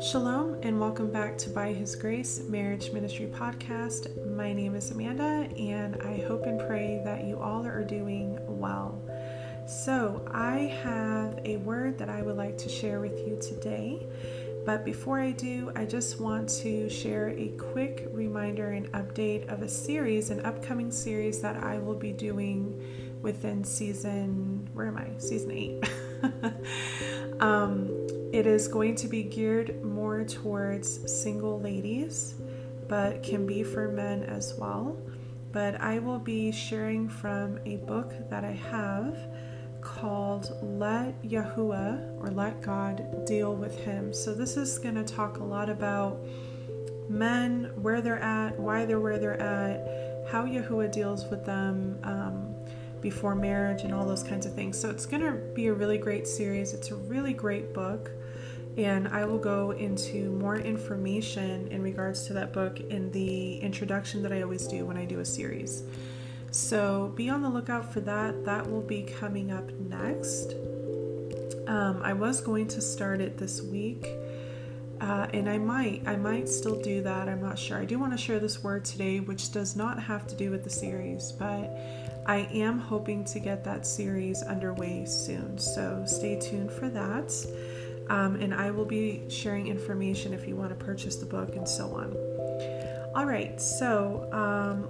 Shalom and welcome back to By His Grace Marriage Ministry Podcast. My name is Amanda and I hope and pray that you all are doing well. So I have a word that I would like to share with you today. But before I do, I just want to share a quick reminder and update of an upcoming series that I will be doing within season 8. It is going to be geared more towards single ladies, but can be for men as well. But I will be sharing from a book that I have called Let Yahuwah, or Let God Deal with Him. So this is going to talk a lot about men, where they're at, why they're where they're at, how Yahuwah deals with them before marriage and all those kinds of things. So it's going to be a really great series. It's a really great book. And I will go into more information in regards to that book in the introduction that I always do when I do a series. So be on the lookout for that. That will be coming up next. I was going to start it this week, and I might still do that. I'm not sure. I do want to share this word today, which does not have to do with the series, but I am hoping to get that series underway soon. So stay tuned for that. And I will be sharing information if you want to purchase the book and so on. All right, so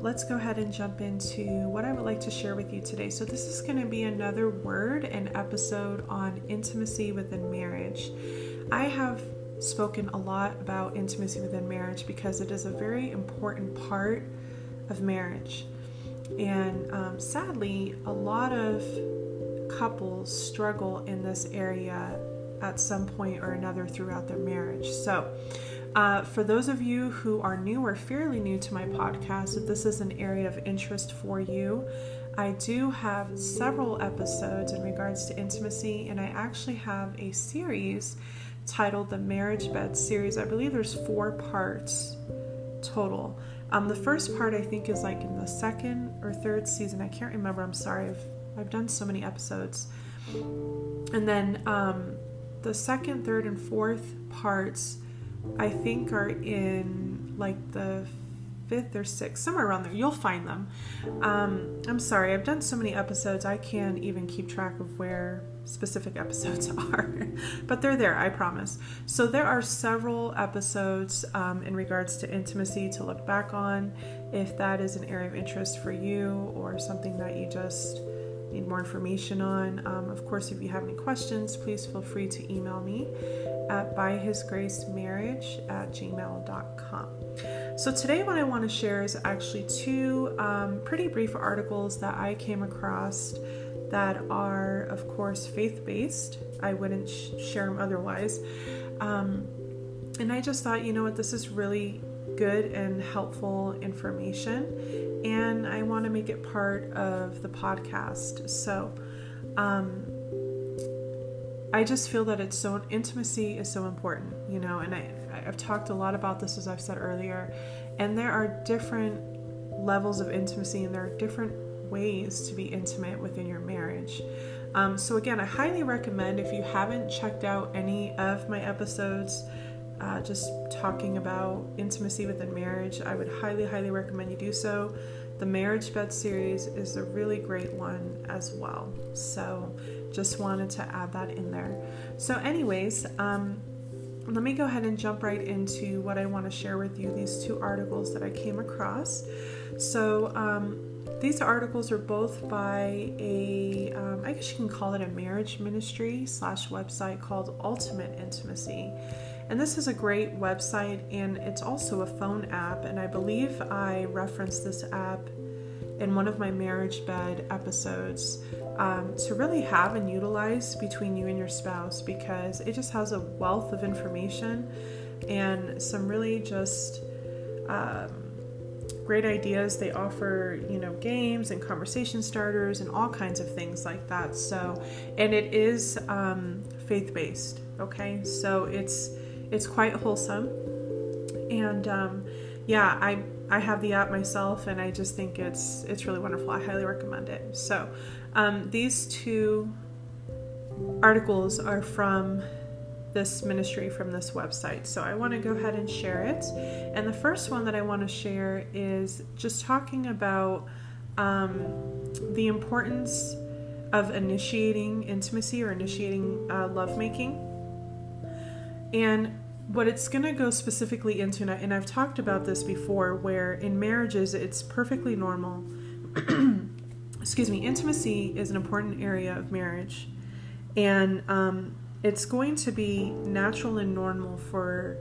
let's go ahead and jump into what I would like to share with you today. So this is going to be another word and episode on intimacy within marriage. I have spoken a lot about intimacy within marriage because it is a very important part of marriage. And sadly, a lot of couples struggle in this area at some point or another throughout their marriage. So for those of you who are new or fairly new to my podcast, if this is an area of interest for you, I do have several episodes in regards to intimacy, and I actually have a series titled the Marriage Bed Series. I believe there's 4 parts total. The first part I think is like in the 2nd or 3rd season. I can't remember. I'm sorry. I've done so many episodes. And then the 2nd, 3rd, and 4th parts I think are in like the 5th or 6th, somewhere around there. You'll find them. I'm sorry. I've done so many episodes. I can't even keep track of where specific episodes are, but they're there, I promise. So there are several episodes in regards to intimacy to look back on if that is an area of interest for you or something that you just need more information on. Of course, if you have any questions, please feel free to email me at byhisgracemarriage@gmail.com. So today what I want to share is actually 2 pretty brief articles that I came across that are, of course, faith-based. I wouldn't share them otherwise. And I just thought, you know what, this is really good and helpful information, and I want to make it part of the podcast. So I just feel that intimacy is so important, you know, and I've talked a lot about this, as I've said earlier, and there are different levels of intimacy, and there are different ways to be intimate within your marriage. So again, I highly recommend, if you haven't checked out any of my episodes just talking about intimacy within marriage, I would highly, highly recommend you do so. The Marriage Bed series is a really great one as well. So just wanted to add that in there. So anyways, let me go ahead and jump right into what I want to share with you, these 2 articles that I came across. So these articles are both by I guess you can call it a marriage ministry / website called Ultimate Intimacy. And this is a great website, and it's also a phone app. And I believe I referenced this app in one of my Marriage Bed episodes to really have and utilize between you and your spouse, because it just has a wealth of information and some really just great ideas. They offer, you know, games and conversation starters and all kinds of things like that. So, and it is faith-based. Okay, so it's quite wholesome, and I have the app myself, and I just think it's really wonderful. I highly recommend it. So these 2 articles are from this ministry, from this website. So I want to go ahead and share it. And the first one that I want to share is just talking about the importance of initiating intimacy or initiating lovemaking. And what it's going to go specifically into, and I've talked about this before, where in marriages it's perfectly normal. Intimacy is an important area of marriage. And it's going to be natural and normal for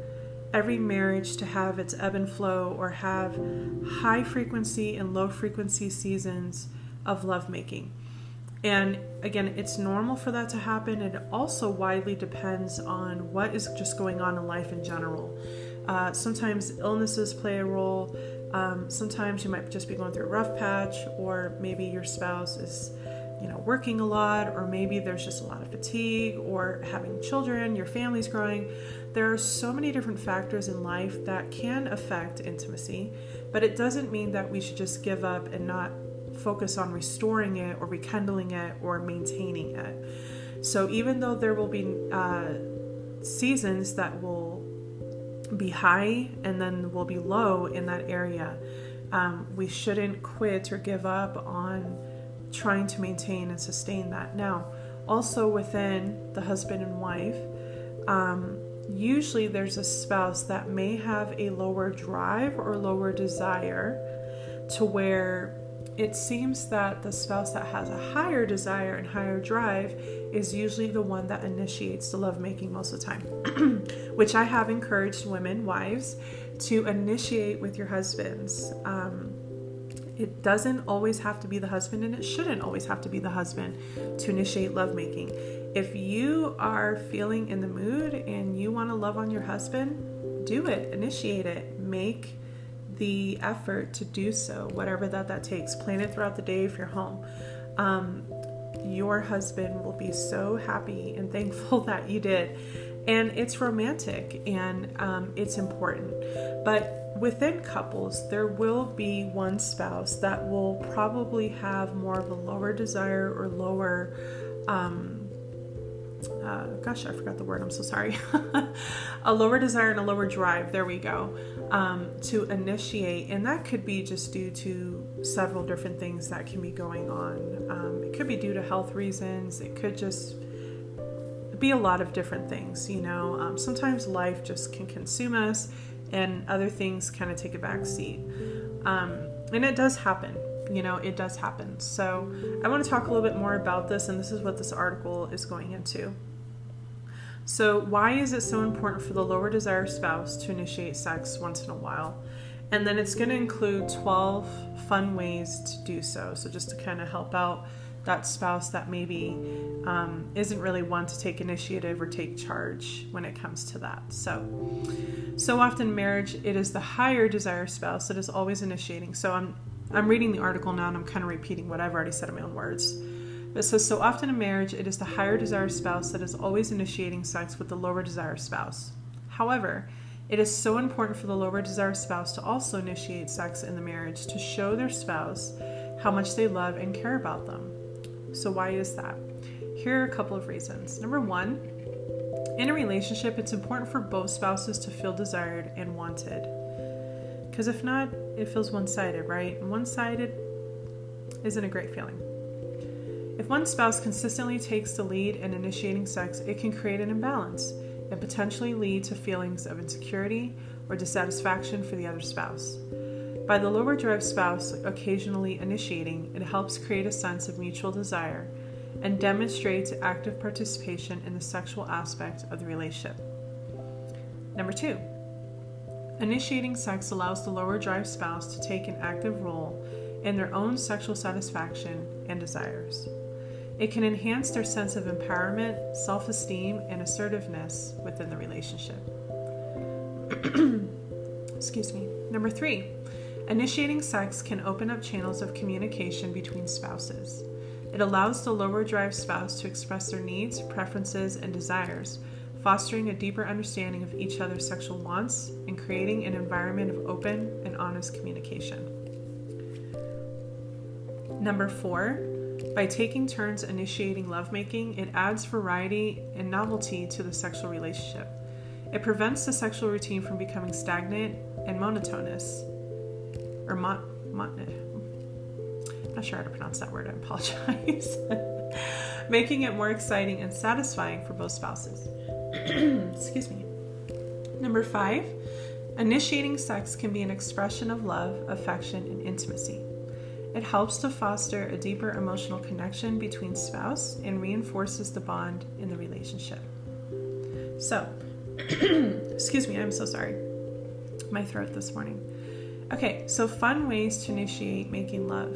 every marriage to have its ebb and flow, or have high frequency and low frequency seasons of lovemaking. And again, it's normal for that to happen. It also widely depends on what is just going on in life in general. Sometimes illnesses play a role. Sometimes you might just be going through a rough patch, or maybe your spouse is working a lot, or maybe there's just a lot of fatigue, or having children, your family's growing. There are so many different factors in life that can affect intimacy, but it doesn't mean that we should just give up and not focus on restoring it or rekindling it or maintaining it. So even though there will be seasons that will be high and then will be low in that area, we shouldn't quit or give up on trying to maintain and sustain that. Now, also within the husband and wife, usually there's a spouse that may have a lower drive or lower desire, to where it seems that the spouse that has a higher desire and higher drive is usually the one that initiates the lovemaking most of the time, which I have encouraged women, wives, to initiate with your husbands. It doesn't always have to be the husband, and it shouldn't always have to be the husband to initiate lovemaking. If you are feeling in the mood and you want to love on your husband, do it, initiate it, make the effort to do so, whatever that takes. Plan it throughout the day if you're home. Your husband will be so happy and thankful that you did. And it's romantic, and it's important. But within couples, there will be one spouse that will probably have more of a lower desire or lower, I forgot the word, I'm so sorry. A lower desire and a lower drive, there we go, to initiate. And that could be just due to several different things that can be going on. It could be due to health reasons. It could just be a lot of different things, sometimes life just can consume us, and other things kind of take a back seat. And it does happen, it does happen. So I want to talk a little bit more about this, and this is what this article is going into. So why is it so important for the lower desire spouse to initiate sex once in a while? And then it's going to include 12 fun ways to do so. So just to kind of help out that spouse that maybe isn't really one to take initiative or take charge when it comes to that. So often in marriage, it is the higher desire spouse that is always initiating. So I'm reading the article now, and I'm kind of repeating what I've already said in my own words. But it says, so often in marriage, it is the higher desire spouse that is always initiating sex with the lower desire spouse. However, it is so important for the lower desire spouse to also initiate sex in the marriage to show their spouse how much they love and care about them. So why is that? Here are a couple of reasons. Number one, in a relationship, it's important for both spouses to feel desired and wanted. Because if not, it feels one-sided, right? And one-sided isn't a great feeling. If one spouse consistently takes the lead in initiating sex, it can create an imbalance and potentially lead to feelings of insecurity or dissatisfaction for the other spouse. By the lower drive spouse occasionally initiating, it helps create a sense of mutual desire and demonstrates active participation in the sexual aspect of the relationship. Number two, initiating sex allows the lower drive spouse to take an active role in their own sexual satisfaction and desires. It can enhance their sense of empowerment, self-esteem, and assertiveness within the relationship. Excuse me. Number three, initiating sex can open up channels of communication between spouses. It allows the lower drive spouse to express their needs, preferences, and desires, fostering a deeper understanding of each other's sexual wants and creating an environment of open and honest communication. Number four, By taking turns initiating lovemaking, it adds variety and novelty to the sexual relationship. It prevents the sexual routine from becoming stagnant and monotonous. Or I'm not sure how to pronounce that word, I apologize. Making it more exciting and satisfying for both spouses. Excuse me. Number 5, initiating sex can be an expression of love, affection, and intimacy. It helps to foster a deeper emotional connection between spouse and reinforces the bond in the relationship. So, excuse me, I'm so sorry. My throat this morning. Okay, so fun ways to initiate making love.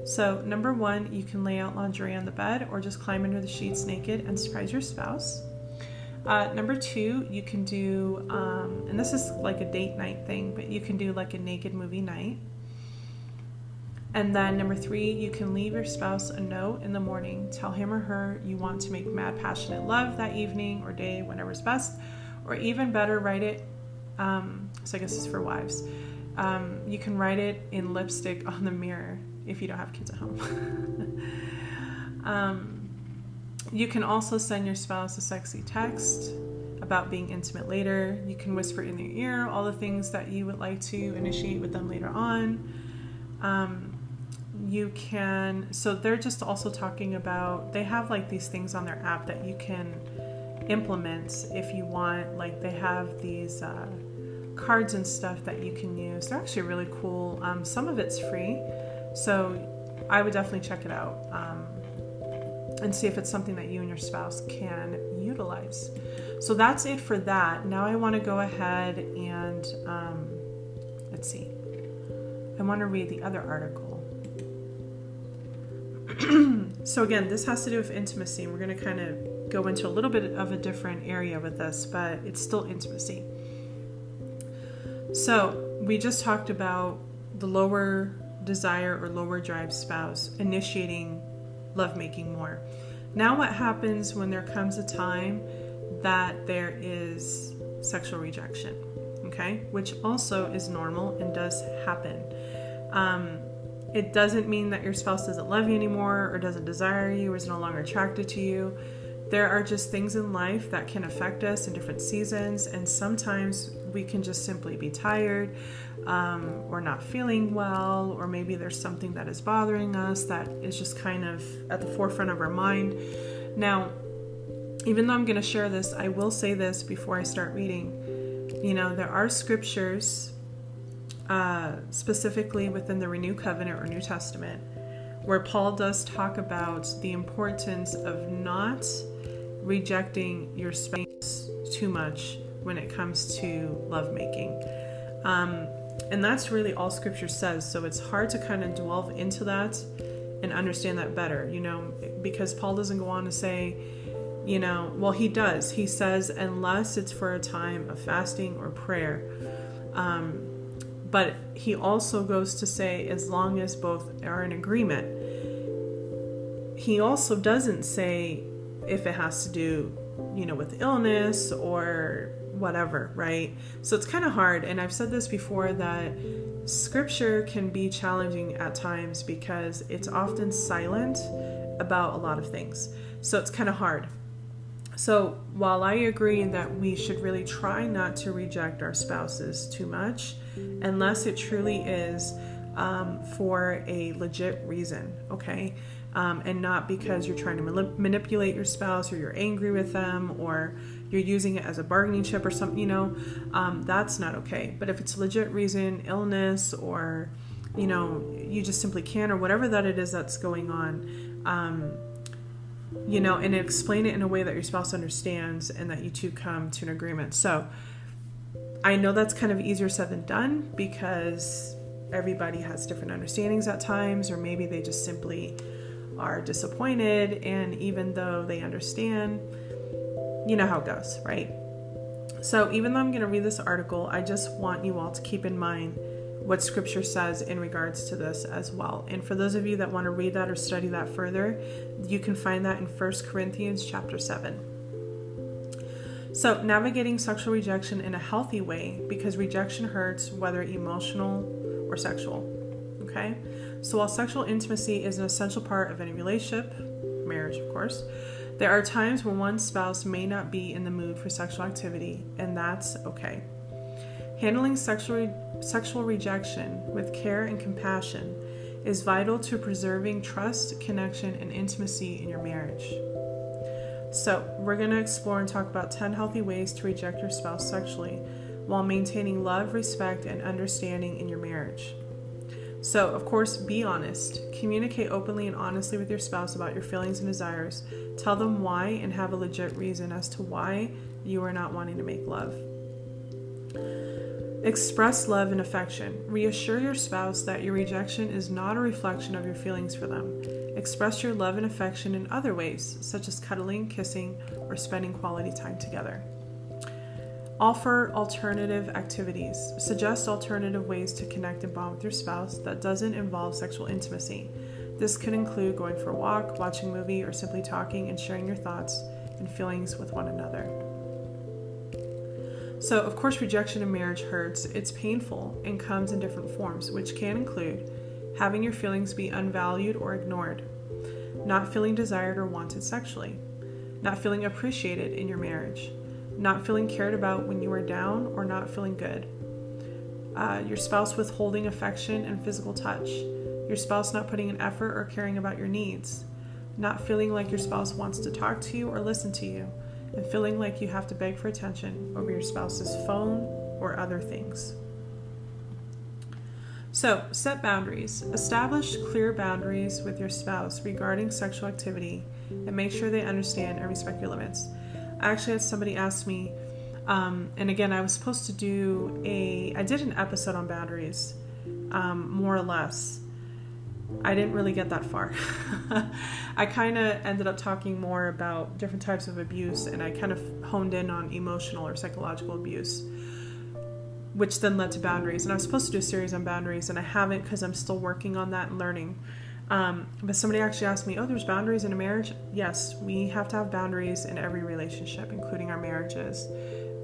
So, number 1, you can lay out lingerie on the bed or just climb under the sheets naked and surprise your spouse. Number 2, you can do, and this is like a date night thing, but you can do like a naked movie night. And then number 3, you can leave your spouse a note in the morning. Tell him or her you want to make mad passionate love that evening or day, whenever's best. Or even better, write it, so I guess it's for wives. You can write it in lipstick on the mirror if you don't have kids at home. You can also send your spouse a sexy text about being intimate later. You can whisper in their ear all the things that you would like to initiate with them later on. You can, so they're just also talking about, they have like these things on their app that you can implement if you want. Like they have these cards and stuff that you can use. They're actually really cool. Some of it's free, so I would definitely check it out and see if it's something that you and your spouse can utilize. So that's it for that. Now I want to go ahead and let's see. I want to read the other article. So again, this has to do with intimacy. We're going to kind of go into a little bit of a different area with this, but it's still intimacy. So we just talked about the lower desire or lower drive spouse initiating lovemaking more. Now what happens when there comes a time that there is sexual rejection, okay? Which also is normal and does happen. It doesn't mean that your spouse doesn't love you anymore or doesn't desire you or is no longer attracted to you. There are just things in life that can affect us in different seasons, and sometimes we can just simply be tired or not feeling well, or maybe there's something that is bothering us that is just kind of at the forefront of our mind. Now, even though I'm going to share this, I will say this before I start reading. You know, there are scriptures specifically within the New Covenant or New Testament where Paul does talk about the importance of not rejecting your spouse too much when it comes to lovemaking. And that's really all scripture says. So it's hard to kind of delve into that and understand that better, you know, because Paul doesn't go on to say, you know, well, he does. He says, unless it's for a time of fasting or prayer. But he also goes to say, as long as both are in agreement. He also doesn't say if it has to do, you know, with illness or whatever, right? So it's kind of hard. And I've said this before that scripture can be challenging at times because it's often silent about a lot of things. So it's kind of hard. So while I agree that we should really try not to reject our spouses too much, unless it truly is for a legit reason, okay? And not because you're trying to manipulate your spouse or you're angry with them or you're using it as a bargaining chip or something, you know, that's not okay. But if it's a legit reason, illness, or, you know, you just simply can't, or whatever that it is that's going on, you know, and explain it in a way that your spouse understands and that you two come to an agreement. So I know that's kind of easier said than done because everybody has different understandings at times, or maybe they just simply are disappointed, and even though they understand, you know how it goes, right? So even though I'm going to read this article, I just want you all to keep in mind what scripture says in regards to this as well. And for those of you that want to read that or study that further, you can find that in 1 Corinthians chapter 7. So navigating sexual rejection in a healthy way, because rejection hurts, whether emotional or sexual. Okay? So while sexual intimacy is an essential part of any relationship, marriage of course, there are times when one spouse may not be in the mood for sexual activity, and that's okay. Handling sexual rejection with care and compassion is vital to preserving trust, connection, and intimacy in your marriage. So, we're going to explore and talk about 10 healthy ways to reject your spouse sexually while maintaining love, respect, and understanding in your marriage. So, of course, be honest. Communicate openly and honestly with your spouse about your feelings and desires. Tell them why and have a legit reason as to why you are not wanting to make love. Express love and affection. Reassure your spouse that your rejection is not a reflection of your feelings for them. Express your love and affection in other ways, such as cuddling, kissing, or spending quality time together. Offer alternative activities. Suggest alternative ways to connect and bond with your spouse that doesn't involve sexual intimacy. This could include going for a walk, watching a movie, or simply talking and sharing your thoughts and feelings with one another. So, of course, rejection in marriage hurts. It's painful and comes in different forms, which can include having your feelings be unvalued or ignored, not feeling desired or wanted sexually, not feeling appreciated in your marriage, not feeling cared about when you are down or not feeling good, your spouse withholding affection and physical touch, your spouse not putting an effort or caring about your needs, not feeling like your spouse wants to talk to you or listen to you, and feeling like you have to beg for attention over your spouse's phone or other things. So, set boundaries. Establish clear boundaries with your spouse regarding sexual activity and make sure they understand and respect your limits. I actually had somebody ask me, and again, I was supposed to I did an episode on boundaries, more or less. I didn't really get that far. I kind of ended up talking more about different types of abuse, and I kind of honed in on emotional or psychological abuse, which then led to boundaries. And I was supposed to do a series on boundaries, and I haven't because I'm still working on that and learning. But somebody actually asked me, there's boundaries in a marriage? Yes, we have to have boundaries in every relationship, including our marriages.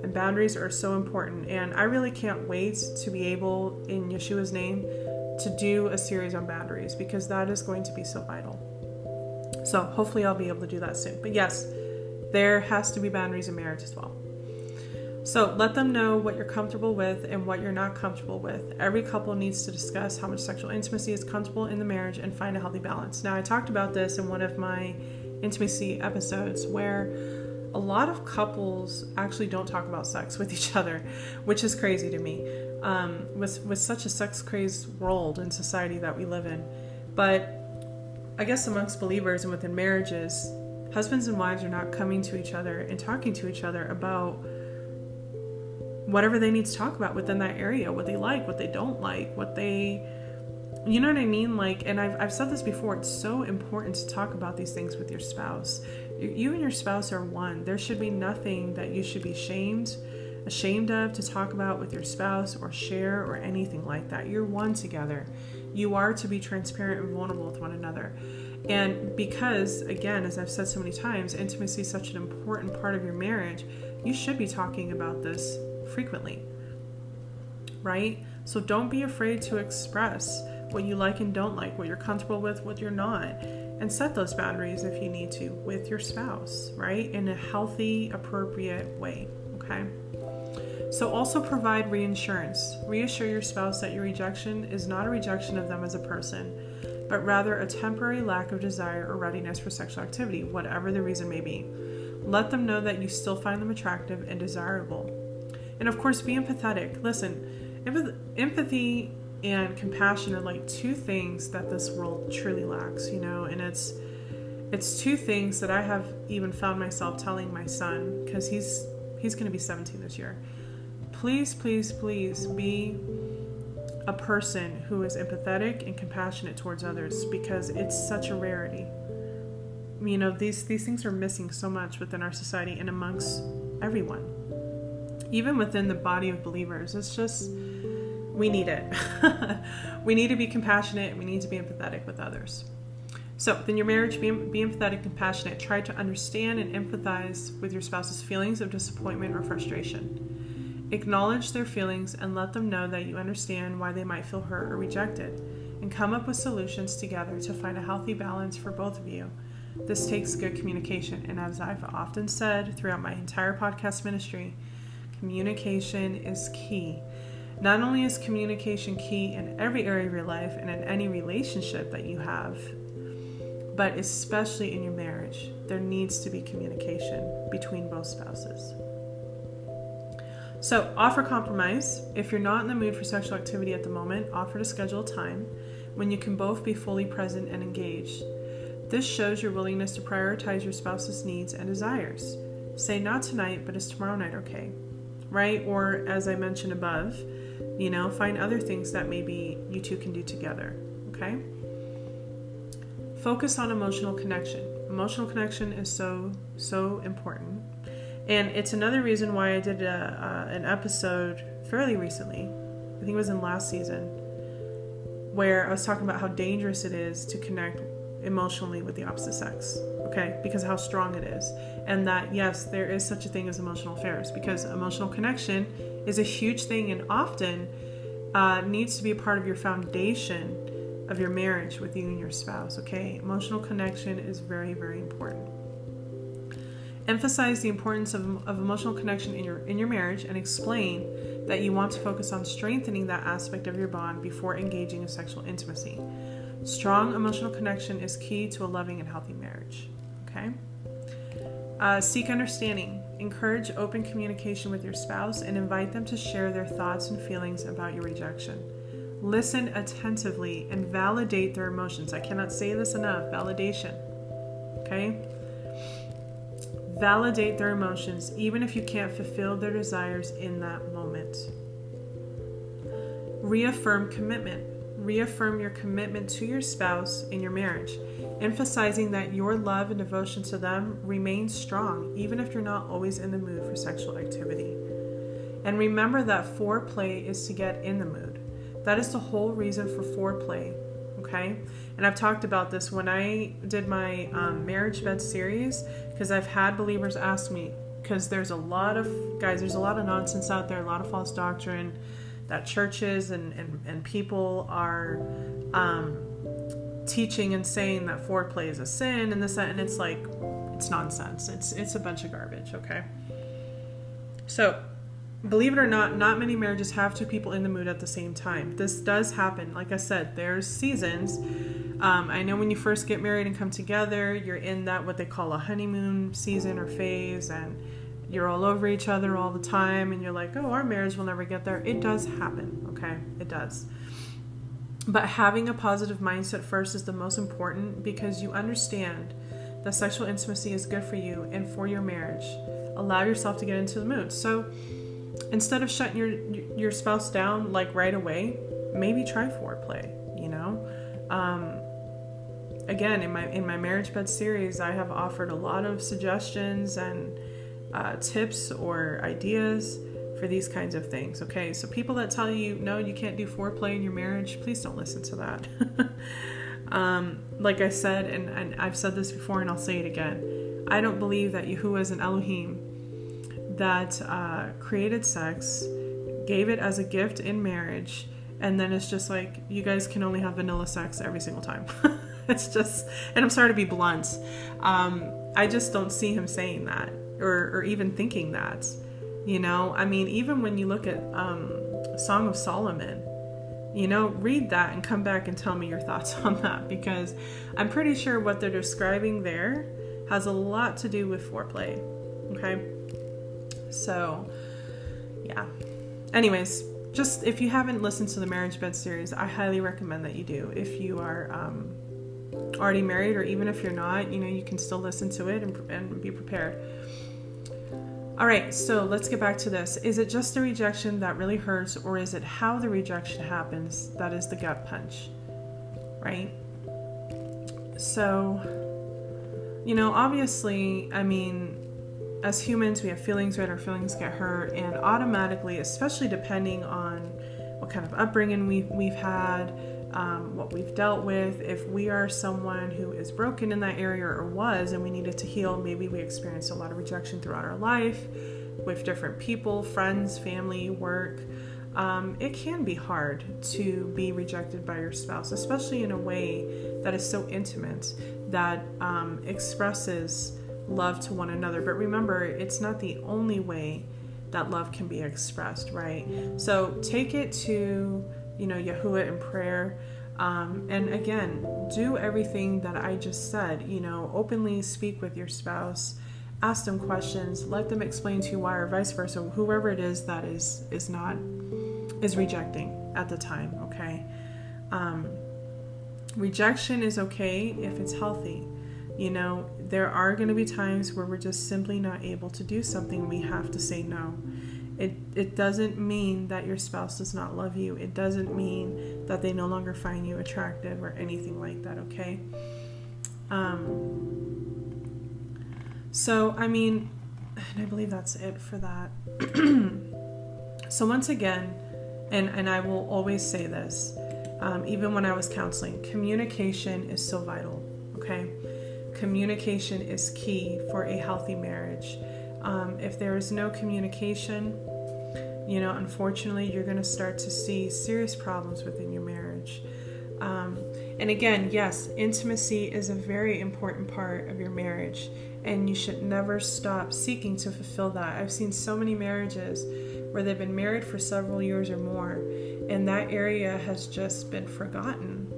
And boundaries are so important. And I really can't wait to be able, in Yeshua's name, to do a series on boundaries, because that is going to be so vital. So hopefully I'll be able to do that soon. But yes, there has to be boundaries in marriage as well. So let them know what you're comfortable with and what you're not comfortable with. Every couple needs to discuss how much sexual intimacy is comfortable in the marriage and find a healthy balance. Now, I talked about this in one of my intimacy episodes where a lot of couples actually don't talk about sex with each other, which is crazy to me. With such a sex-crazed world and society that we live in. But I guess amongst believers and within marriages, husbands and wives are not coming to each other and talking to each other about whatever they need to talk about within that area, what they like, what they don't like, you know what I mean? Like, and I've said this before, it's so important to talk about these things with your spouse. You and your spouse are one. There should be nothing that you should be ashamed of to talk about with your spouse or share or anything like that. You're one together. You are to be transparent and vulnerable with one another. And because, again, as I've said so many times, intimacy is such an important part of your marriage, you should be talking about this frequently, right? So don't be afraid to express what you like and don't like, what you're comfortable with, what you're not, and set those boundaries if you need to with your spouse, right? In a healthy, appropriate way, okay? So also provide reinsurance. Reassure your spouse that your rejection is not a rejection of them as a person, but rather a temporary lack of desire or readiness for sexual activity, whatever the reason may be. Let them know that you still find them attractive and desirable. And of course, be empathetic. Listen, empathy and compassion are like two things that this world truly lacks, and it's two things that I have even found myself telling my son, because he's going to be 17 this year. Please, please, please be a person who is empathetic and compassionate towards others, because it's such a rarity. These things are missing so much within our society and amongst everyone. Even within the body of believers, it's just, we need it. We need to be compassionate. We need to be empathetic with others. So within your marriage, be empathetic and compassionate. Try to understand and empathize with your spouse's feelings of disappointment or frustration. Acknowledge their feelings and let them know that you understand why they might feel hurt or rejected. and come up with solutions together to find a healthy balance for both of you. This takes good communication, and as I've often said throughout my entire podcast ministry, communication is key. Not only is communication key in every area of your life and in any relationship that you have, but especially in your marriage, there needs to be communication between both spouses. So offer compromise. If you're not in the mood for sexual activity at the moment, offer to schedule a time when you can both be fully present and engaged. This shows your willingness to prioritize your spouse's needs and desires. Say, not tonight, but is tomorrow night okay? Right? Or as I mentioned above, find other things that maybe you two can do together. Okay? Focus on emotional connection. Emotional connection is so important. And it's another reason why I did an episode fairly recently, I think it was in last season, where I was talking about how dangerous it is to connect emotionally with the opposite sex, okay? Because of how strong it is. And that, yes, there is such a thing as emotional affairs, because emotional connection is a huge thing and often needs to be a part of your foundation of your marriage with you and your spouse, okay? Emotional connection is very, very important. Emphasize the importance of emotional connection in your marriage and explain that you want to focus on strengthening that aspect of your bond before engaging in sexual intimacy. Strong emotional connection is key to a loving and healthy marriage. Okay? Seek understanding. Encourage open communication with your spouse and invite them to share their thoughts and feelings about your rejection. Listen attentively and validate their emotions. I cannot say this enough. Validation. Okay? Validate their emotions, even if you can't fulfill their desires in that moment. Reaffirm commitment. Reaffirm your commitment to your spouse in your marriage, emphasizing that your love and devotion to them remains strong, even if you're not always in the mood for sexual activity. And remember that foreplay is to get in the mood. That is the whole reason for foreplay, okay? And I've talked about this when I did my marriage bed series, because I've had believers ask me, because there's a lot of nonsense out there, a lot of false doctrine that churches and people are teaching and saying that foreplay is a sin and this, that, and it's like, it's nonsense. It's a bunch of garbage, okay? So, believe it or not many marriages have two people in the mood at the same time. This does happen. Like I said, there's seasons. I know when you first get married and come together, you're in that what they call a honeymoon season or phase, and you're all over each other all the time, and you're like, oh, our marriage will never get there. It does happen, okay? It does. But having a positive mindset first is the most important, because you understand that sexual intimacy is good for you and for your marriage. Allow yourself to get into the mood. So instead of shutting your spouse down like right away, maybe try foreplay, Again, in my marriage bed series, I have offered a lot of suggestions and tips or ideas for these kinds of things. Okay, so people that tell you, no, you can't do foreplay in your marriage, please don't listen to that. Like I said, and I've said this before and I'll say it again, I don't believe that Yahuwah is an Elohim that created sex, gave it as a gift in marriage, and then it's just like, you guys can only have vanilla sex every single time. It's just, and I'm sorry to be blunt, I just don't see him saying that or even thinking that, I mean, even when you look at Song of Solomon, read that and come back and tell me your thoughts on that, because I'm pretty sure what they're describing there has a lot to do with foreplay. Okay. So yeah, anyways, just if you haven't listened to the marriage bed series, I highly recommend that you do. If you are already married, or even if you're not, you can still listen to it and be prepared. All right, so let's get back to this. Is it just the rejection that really hurts, or is it how the rejection happens that is the gut punch, right? So, obviously, I mean, as humans, we have feelings, right? Our feelings get hurt, and automatically, especially depending on what kind of upbringing we've had, what we've dealt with, if we are someone who is broken in that area or was, and we needed to heal, maybe we experienced a lot of rejection throughout our life with different people, friends, family, work, it can be hard to be rejected by your spouse, especially in a way that is so intimate, that expresses love to one another. But remember, it's not the only way that love can be expressed, right? So take it to, Yahuwah in prayer. And again, do everything that I just said, openly speak with your spouse, ask them questions, let them explain to you why, or vice versa, whoever it is that is rejecting at the time, okay? Rejection is okay if it's healthy. There are going to be times where we're just simply not able to do something. We have to say no. It doesn't mean that your spouse does not love you. It doesn't mean that they no longer find you attractive or anything like that, okay? So, and I believe that's it for that. So once again, and I will always say this, even when I was counseling, communication is so vital, okay? Communication is key for a healthy marriage. If there is no communication, unfortunately, you're going to start to see serious problems within your marriage. And again, yes, intimacy is a very important part of your marriage, and you should never stop seeking to fulfill that. I've seen so many marriages where they've been married for several years or more, and that area has just been forgotten,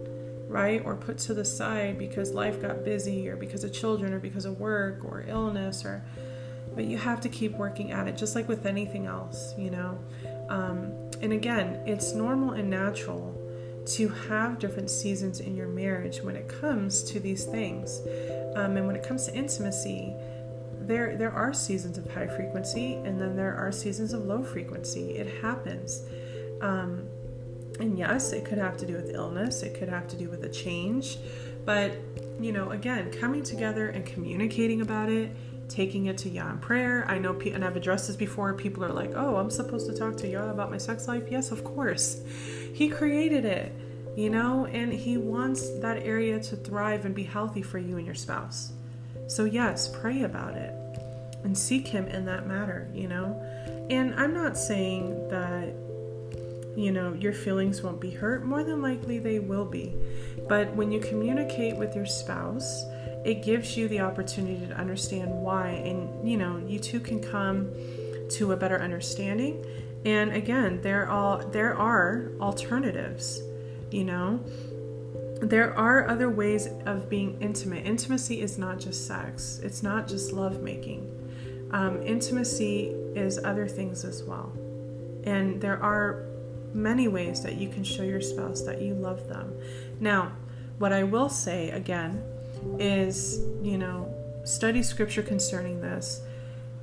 right? Or put to the side because life got busy, or because of children, or because of work or illness, but you have to keep working at it, just like with anything else, And again, it's normal and natural to have different seasons in your marriage when it comes to these things. And when it comes to intimacy, there are seasons of high frequency, and then there are seasons of low frequency. It happens. And yes, it could have to do with illness. It could have to do with a change. But, again, coming together and communicating about it, taking it to Yah in prayer. I know, and I've addressed this before, people are like, oh, I'm supposed to talk to Yah about my sex life? Yes, of course. He created it, and he wants that area to thrive and be healthy for you and your spouse. So yes, pray about it and seek him in that matter, And I'm not saying that, your feelings won't be hurt. More than likely they will be. But when you communicate with your spouse, it gives you the opportunity to understand why, and you two can come to a better understanding. And again, there are alternatives. There are other ways of being intimate. Intimacy is not just sex. It's not just lovemaking. Intimacy is other things as well. And there are many ways that you can show your spouse that you love them. Now, what I will say again is, study scripture concerning this,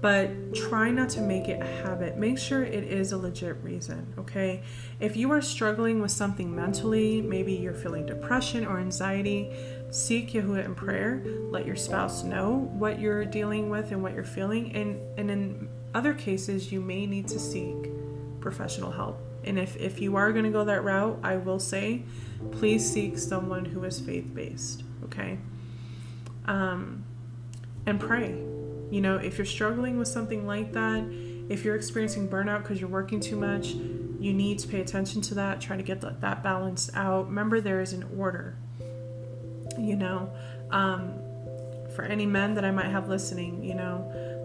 but try not to make it a habit. Make sure it is a legit reason, okay? If you are struggling with something mentally, maybe you're feeling depression or anxiety, seek Yahuwah in prayer. Let your spouse know what you're dealing with and what you're feeling. And in other cases, you may need to seek professional help. And if you are going to go that route, I will say, please seek someone who is faith-based, okay? And pray. If you're struggling with something like that, if you're experiencing burnout because you're working too much, you need to pay attention to that. Try to get that balance out. Remember, there is an order. For any men that I might have listening,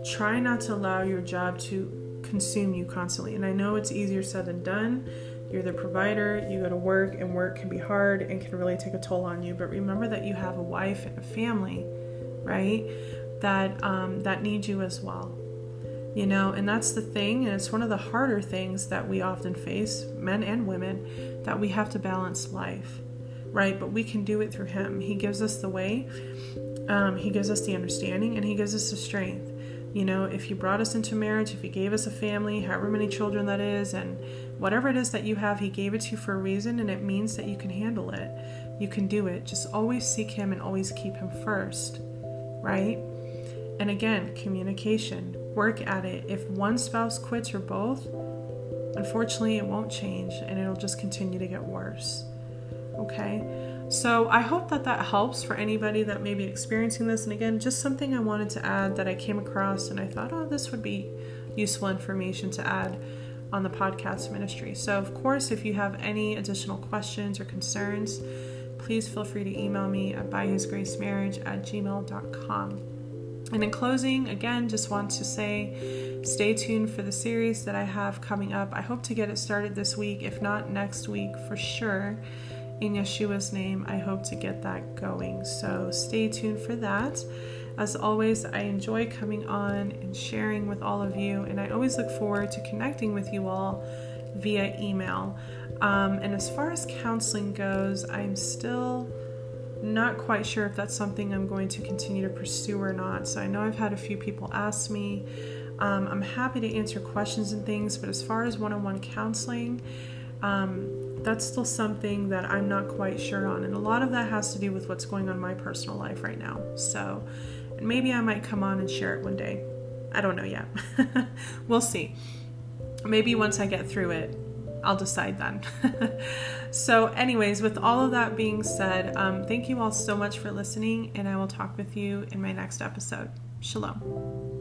try not to allow your job to consume you constantly. And I know it's easier said than done. You're the provider, you go to work, and work can be hard and can really take a toll on you. But remember that you have a wife and a family, right? That need you as well. And that's the thing, and it's one of the harder things that we often face, men and women, that we have to balance life, right? But we can do it through him. He gives us the way, he gives us the understanding, and he gives us the strength. If he brought us into marriage, if he gave us a family, however many children that is, and whatever it is that you have, he gave it to you for a reason, and it means that you can handle it. You can do it. Just always seek him and always keep him first, right? And again, communication. Work at it. If one spouse quits or both, unfortunately, it won't change, and it'll just continue to get worse. Okay? So I hope that helps for anybody that may be experiencing this. And again, just something I wanted to add that I came across, and I thought, this would be useful information to add. on the podcast ministry. So of course, if you have any additional questions or concerns, please feel free to email me at byhisgracemarriage@gmail.com. And in closing, again, just want to say, stay tuned for the series that I have coming up. I hope to get it started this week, if not next week for sure. In Yeshua's name, I hope to get that going. So stay tuned for that. As always, I enjoy coming on and sharing with all of you, and I always look forward to connecting with you all via email. And as far as counseling goes, I'm still not quite sure if that's something I'm going to continue to pursue or not. So I know I've had a few people ask me. I'm happy to answer questions and things, but as far as one-on-one counseling, that's still something that I'm not quite sure on. And a lot of that has to do with what's going on in my personal life right now. So maybe I might come on and share it one day. I don't know yet. We'll see. Maybe once I get through it, I'll decide then. So anyways, with all of that being said, thank you all so much for listening, and I will talk with you in my next episode. Shalom.